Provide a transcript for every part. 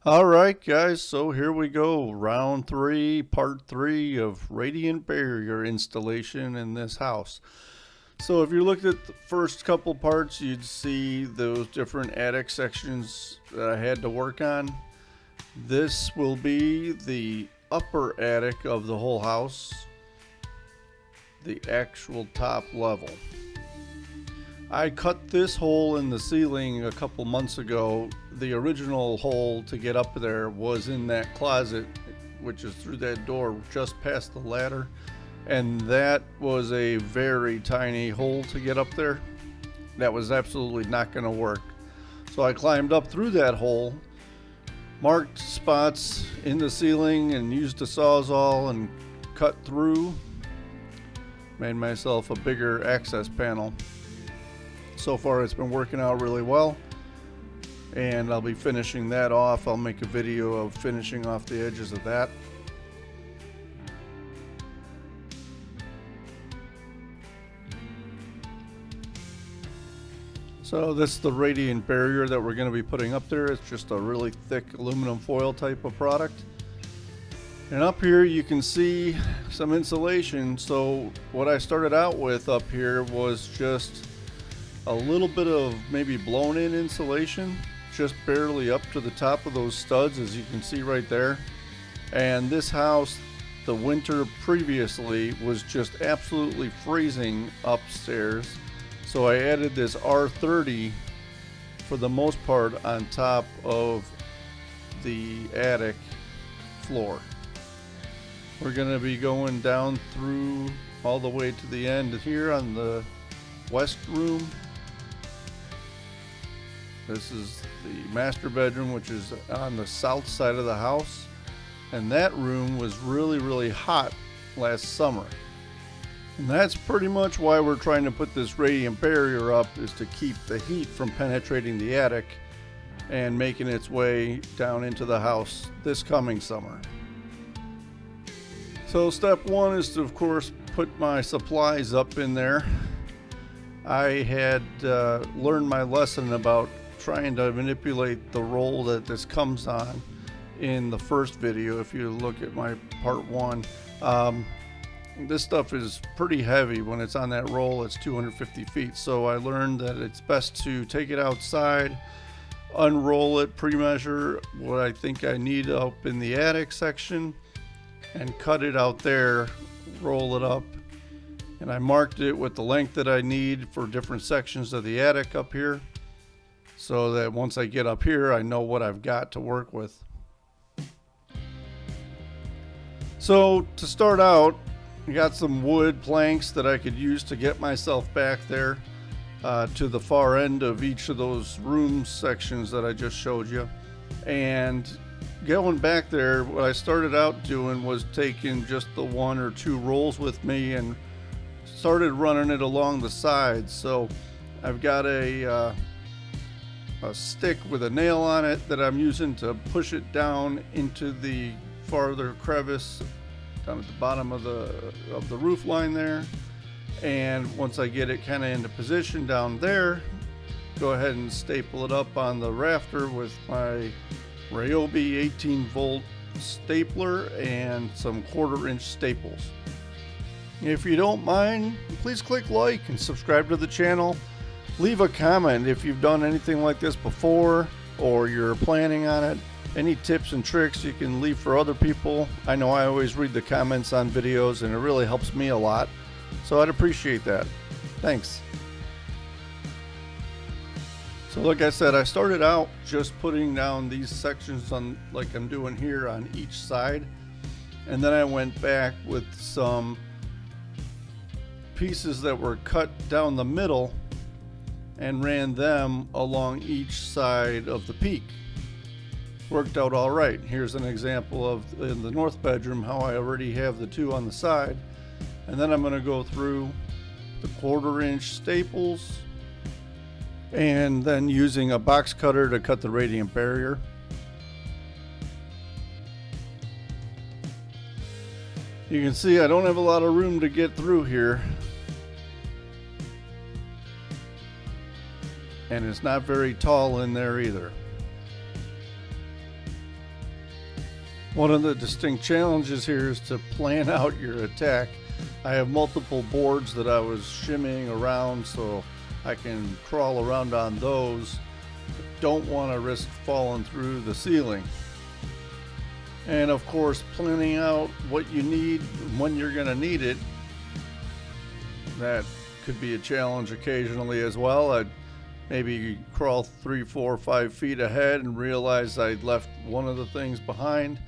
All right, guys, so here we go. Round three, part three of radiant barrier installation in this house. So if you looked at the first couple parts, you'd see those different attic sections that I had to work on. This will be the upper attic of the whole house, the actual top level. I cut this hole in the ceiling a couple months ago. The original hole to get up there was in that closet, which is through that door just past the ladder. And that was a very tiny hole to get up there. That was absolutely not going to work. So I climbed up through that hole, marked spots in the ceiling, and used a sawzall and cut through. Made myself a bigger access panel. So far it's been working out really well, and I'll be finishing that off. I'll make a video of finishing off the edges of that. So this is the radiant barrier that we're going to be putting up there. It's just a really thick aluminum foil type of product. And up here you can see some insulation. So what I started out with up here was just a little bit of maybe blown in insulation, just barely up to the top of those studs, as you can see right there. And this house, the winter previously, was just absolutely freezing upstairs. So I added this R30 for the most part on top of the attic floor. We're going to be going down through all the way to the end here on the west room. This is the master bedroom, which is on the south side of the house. And that room was really hot last summer. And that's pretty much why we're trying to put this radiant barrier up, is to keep the heat from penetrating the attic and making its way down into the house this coming summer. So step one is to, of course, put my supplies up in there. I had learned my lesson about trying to manipulate the roll that this comes on in the first video. If you look at my part one, this stuff is pretty heavy. When it's on that roll, it's 250 feet. So I learned that it's best to take it outside, unroll it, pre-measure what I think I need up in the attic section, and cut it out there, roll it up. And I marked it with the length that I need for different sections of the attic up here, so that once I get up here, I know what I've got to work with. So to start out, I got some wood planks that I could use to get myself back there to the far end of each of those room sections that I just showed you. And going back there, what I started out doing was taking just the one or two rolls with me and started running it along the sides. So I've got a stick with a nail on it that I'm using to push it down into the farther crevice down at the bottom of the roof line there. And once I get it kind of into position down there, go ahead and staple it up on the rafter with my Ryobi 18 volt stapler and some 1/4 inch staples. If you don't mind, please click like and subscribe to the channel. Leave a comment if you've done anything like this before or you're planning on it. Any tips and tricks you can leave for other people. I know I always read the comments on videos and it really helps me a lot, so I'd appreciate that. Thanks. So like I said, I started out just putting down these sections on, like I'm doing here, on each side, and then I went back with some pieces that were cut down the middle and ran them along each side of the peak. Worked out all right. Here's an example of, in the north bedroom, how I already have the two on the side. And then I'm going to go through the 1/4 inch staples and then using a box cutter to cut the radiant barrier. You can see I don't have a lot of room to get through here. And it's not very tall in there either. One of the distinct challenges here is to plan out your attack. I have multiple boards that I was shimmying around so I can crawl around on those. Don't want to risk falling through the ceiling. And of course, planning out what you need when you're going to need it. That could be a challenge occasionally as well. I'd maybe crawl 3, 4, 5 feet ahead and realize I'd left one of the things behind.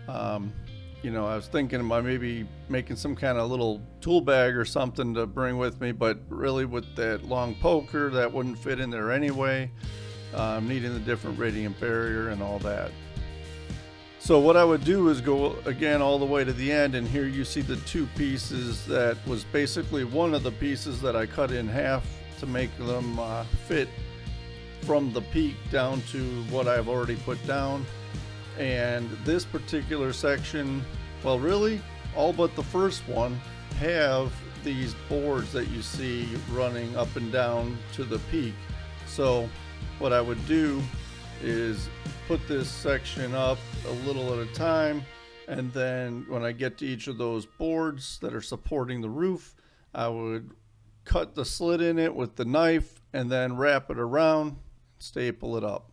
I was thinking about maybe making some kind of little tool bag or something to bring with me, but really with that long poker, that wouldn't fit in there anyway. Needing the different radiant barrier and all that. So what I would do is go again all the way to the end, and here you see the two pieces that was basically one of the pieces that I cut in half to make them fit from the peak down to what I've already put down. And this particular section, well, really all but the first one, have these boards that you see running up and down to the peak. So what I would do is put this section up a little at a time, and then when I get to each of those boards that are supporting the roof, I would cut the slit in it with the knife and then wrap it around, staple it up.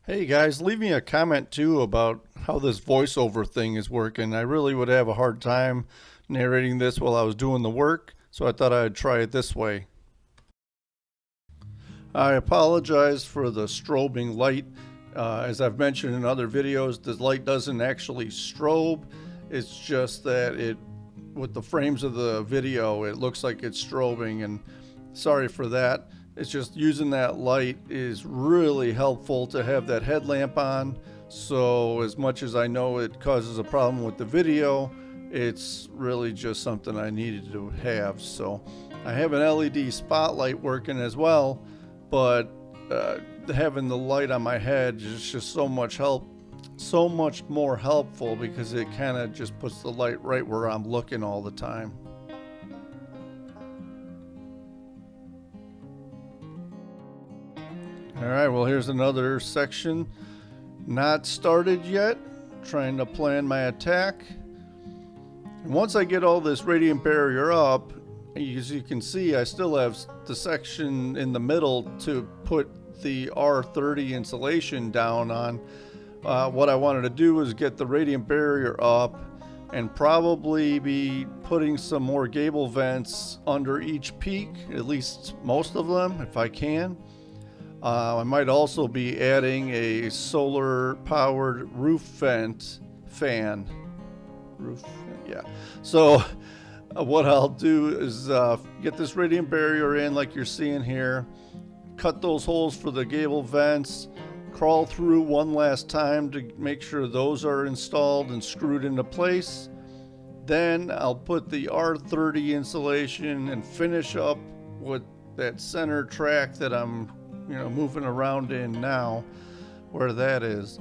Hey guys, leave me a comment too about how this voiceover thing is working. I really would have a hard time narrating this while I was doing the work, so I thought I'd try it this way. I apologize for the strobing light. As I've mentioned in other videos, the light doesn't actually strobe. It's just that with the frames of the video, it looks like it's strobing, and sorry for that. It's just using that light is really helpful to have that headlamp on. So as much as I know it causes a problem with the video, it's really just something I needed to have. So I have an LED spotlight working as well, but having the light on my head is just so much more helpful because it kind of just puts the light right where I'm looking all the time. All right, well, here's another section not started yet, trying to plan my attack. And once I get all this radiant barrier up, as you can see, I still have the section in the middle to put the R30 insulation down on. What I wanted to do was get the radiant barrier up and probably be putting some more gable vents under each peak, at least most of them if I can. I might also be adding a solar powered roof vent fan. So what I'll do is get this radiant barrier in like you're seeing here, cut those holes for the gable vents, crawl through one last time to make sure those are installed and screwed into place. Then I'll put the R30 insulation and finish up with that center track that I'm moving around in now, where that is.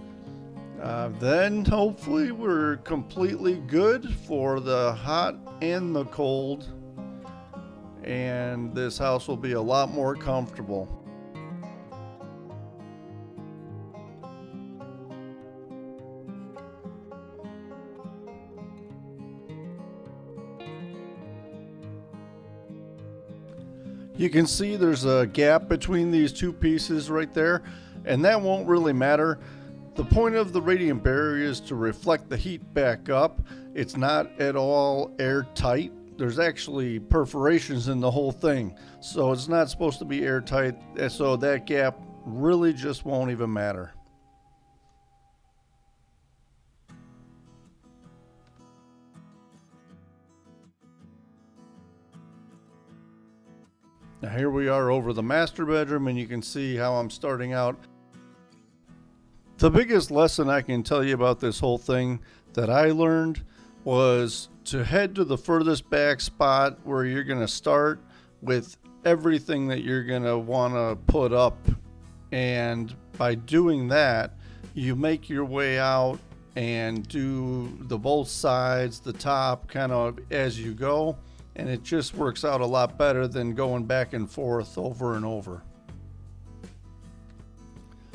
Then hopefully we're completely good for the hot and the cold, and this house will be a lot more comfortable. You can see there's a gap between these two pieces right there, and that won't really matter. The point of the radiant barrier is to reflect the heat back up. It's not at all airtight. There's actually perforations in the whole thing, so it's not supposed to be airtight, so that gap really just won't even matter. Now here we are over the master bedroom, and you can see how I'm starting out. The biggest lesson I can tell you about this whole thing that I learned was to head to the furthest back spot where you're going to start with everything that you're going to want to put up. And by doing that, you make your way out and do the both sides, the top, kind of as you go. And it just works out a lot better than going back and forth over and over.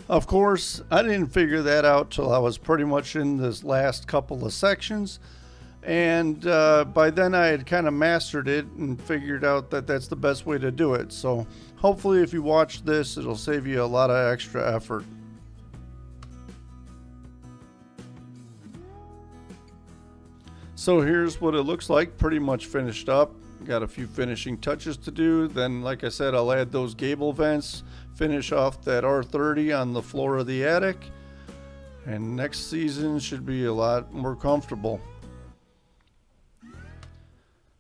Of course, I didn't figure that out till I was pretty much in this last couple of sections. And by then I had kind of mastered it and figured out that that's the best way to do it. So hopefully if you watch this, it'll save you a lot of extra effort. So here's what it looks like, pretty much finished up. Got a few finishing touches to do. Then, like I said, I'll add those gable vents, finish off that R30 on the floor of the attic, and next season should be a lot more comfortable.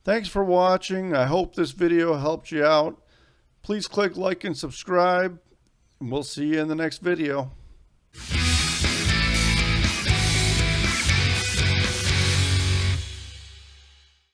Thanks for watching. I hope this video helped you out. Please click like and subscribe, and we'll see you in the next video.